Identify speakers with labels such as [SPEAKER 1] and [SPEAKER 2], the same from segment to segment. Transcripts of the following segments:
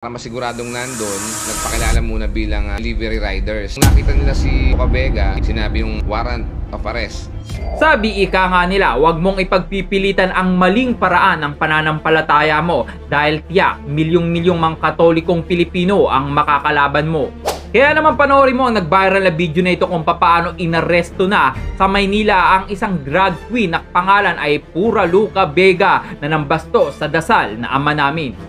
[SPEAKER 1] Para masiguradong nandun, nagpakilala muna bilang delivery riders. Nakita nila si Luca Vega, sinabi yung warrant of arrest.
[SPEAKER 2] Sabi ika nga nila, huwag mong ipagpipilitan ang maling paraan ng pananampalataya mo dahil tiyak milyong-milyong mga Katolikong Pilipino ang makakalaban mo. Kaya naman panoorin mo ang nag-viral na video na ito kung paano inaresto na sa Maynila ang isang drag queen na pangalan ay Pura Luca Vega na nambasto sa dasal na Ama Namin.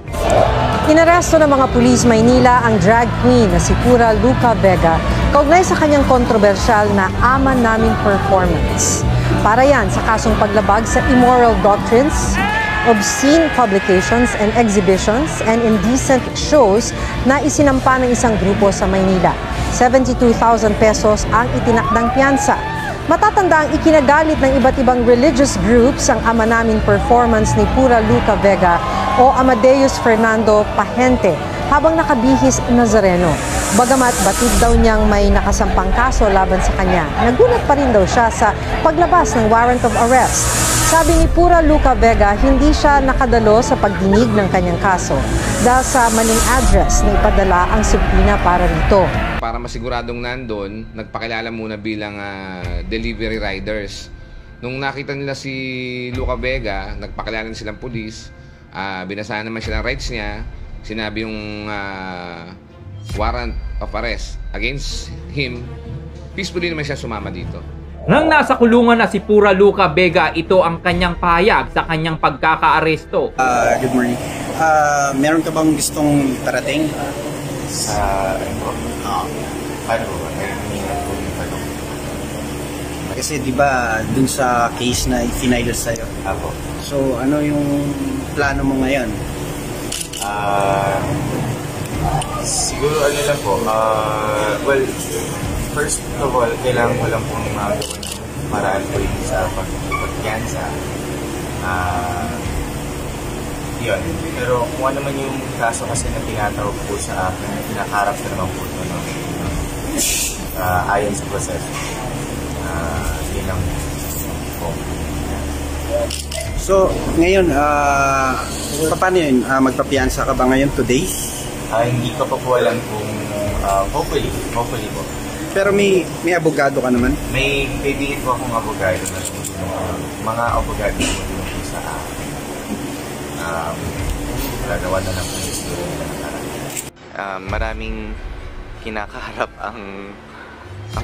[SPEAKER 3] Inaresto ng mga pulis Maynila ang drag queen na si Pura Luca Vega kaugnay sa kanyang kontrobersyal na Ama Namin performance. Para yan sa kasong paglabag sa immoral doctrines, obscene publications and exhibitions, and indecent shows na isinampa ng isang grupo sa Maynila. 72,000 pesos ang itinakdang piyansa. Matatanda ang ikinagalit ng iba't ibang religious groups ang Ama Namin performance ni Pura Luca Vega o Amadeus Fernando Pahente habang nakabihis Nazareno. Bagamat batid daw niyang may nakasampang kaso laban sa kanya, nagulat pa rin daw siya sa paglabas ng warrant of arrest. Sabi ni Pura Luca Vega, hindi siya nakadalo sa pagdinig ng kanyang kaso dahil sa maling address na ipadala ang subpoena para rito.
[SPEAKER 1] Para masiguradong nandun, nagpakilala muna bilang delivery riders. Nung nakita nila si Luca Vega, nagpakilala din silang pulis, binasahan naman siya ng rights niya, sinabi yung warrant of arrest against him, peacefully naman siya sumama dito.
[SPEAKER 2] Nang nasa kulungan na si Pura Luca Vega, ito ang kanyang pahayag sa kanyang pagkakaaresto.
[SPEAKER 4] Good morning. Meron ka bang gustong parating? Kasi di ba dun sa case na i-final sa'yo?
[SPEAKER 5] Ako.
[SPEAKER 4] So ano yung plano mo ngayon?
[SPEAKER 5] Siguro ano lang po, well, first of all, kailangan ko lang pong gawin ng maraan po yung sa pagpiyansa. Yun. Pero kung ano man yung kaso kasi na tinatawag po sa akin, pinakarap na naman po ito ayon sa proseso. Yun lang po.
[SPEAKER 4] So ngayon, paano yun? Magpapiyansa ka ba ngayon today?
[SPEAKER 5] Hindi ko pa po alam kung hopefully po.
[SPEAKER 4] Pero may abogado ka naman?
[SPEAKER 5] May kaibigan po akong abogado na mga abogado po din po sa akin. Gagawa na lang po yung story nila na maraming kinakaharap ang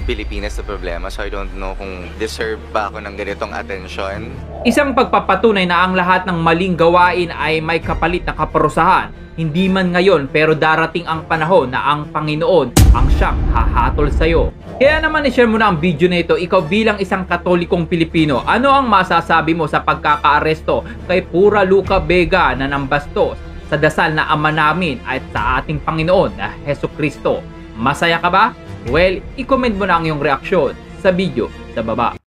[SPEAKER 5] Pilipinas sa problema, so I don't know kung deserve ba ako ng ganitong atensyon.
[SPEAKER 2] Isang pagpapatunay na ang lahat ng maling gawain ay may kapalit na kaparusahan. Hindi man ngayon pero darating ang panahon na ang Panginoon ang siyang hahatol sa'yo. Kaya naman i-share mo na ang video na ito. Ikaw bilang isang Katolikong Pilipino, ano ang masasabi mo sa pagkakaaresto kay Pura Luca Vega na nambastos sa dasal na Ama Namin at sa ating Panginoon na Hesukristo? Masaya ka ba? Well, i-comment mo na ang iyong reaksyon sa video sa baba.